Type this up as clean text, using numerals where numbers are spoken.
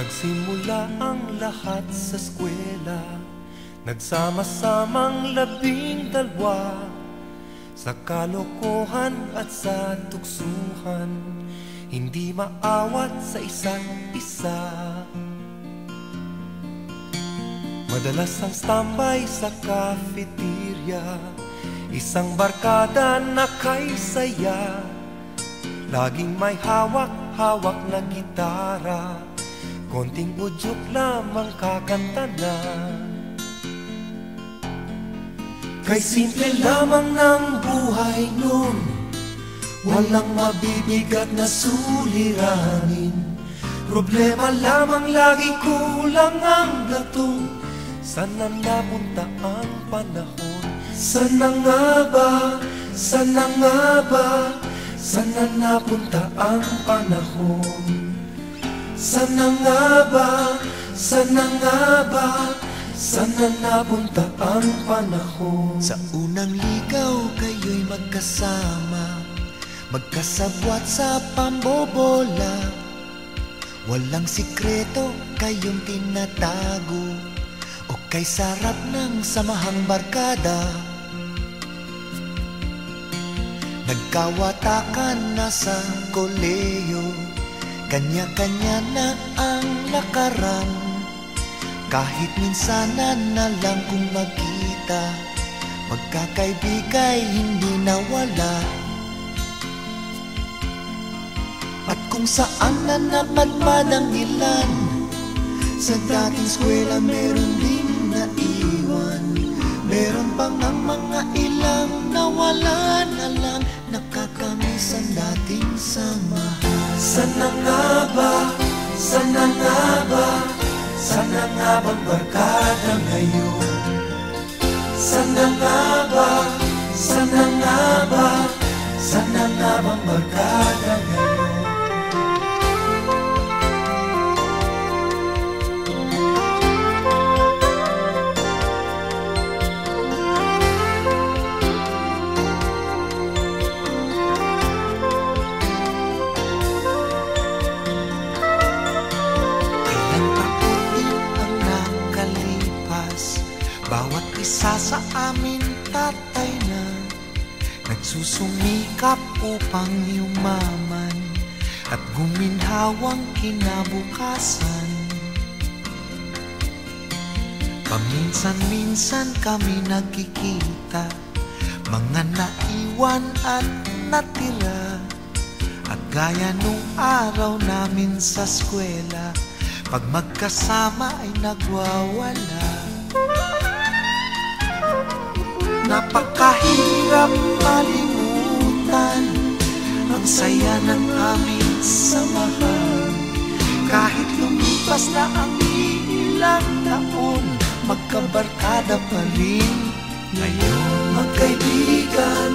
Nagsimula ang lahat sa eskwela, nagsama-samang 12 sa kalokohan at sa tuksuhan, hindi maawat sa isa't isa. Madalas ang standby sa cafeteria, isang barkada na kay saya, laging may hawak-hawak na gitara, konting udyok lamang kakanta na. Kay simple lamang ng buhay nun, walang mabibigat na suliranin. Problema lamang lagi kulang ang gatong, sana napunta ang panahon. Sana nga ba, sana nga ba, sana napunta ang panahon. Sana nga ba, sana nga ba, sana napunta ang panahon. Sa unang ligaw kayo'y magkasama, magkasabwat sa pambobola. Walang sikreto kayong tinatago, o kay sarap ng samahang barkada. Nagkawatakan na sa koleyo, kanya-kanya na ang lakaran. Kahit minsanan na lang kung magkita, magkakaibigay hindi nawala. At kung saan na napadpad ang ilan, sa dating eskwela meron din naiwan. Meron pang ang mga ilang nawala na lang, nakakamiss ang dating samahan. Sana nga ba, sana nga ba, sana nga bang barkada ngayon? Sana nga ba, sana nga ba, sana nga bang barkada ngayon? Bawat isa sa amin tatay na nagsusumikap upang yumaman at guminhawang kinabukasan. Paminsan-minsan kami nagkikita, mga naiwan at natira. At gaya nung araw namin sa eskwela, pag magkasama ay nagwawala. Napakahirap malimutan ang saya ng aming samahan. Kahit lumipas na ang ilang taon, magkabarkada pa rin ngayon. Magkaibigan,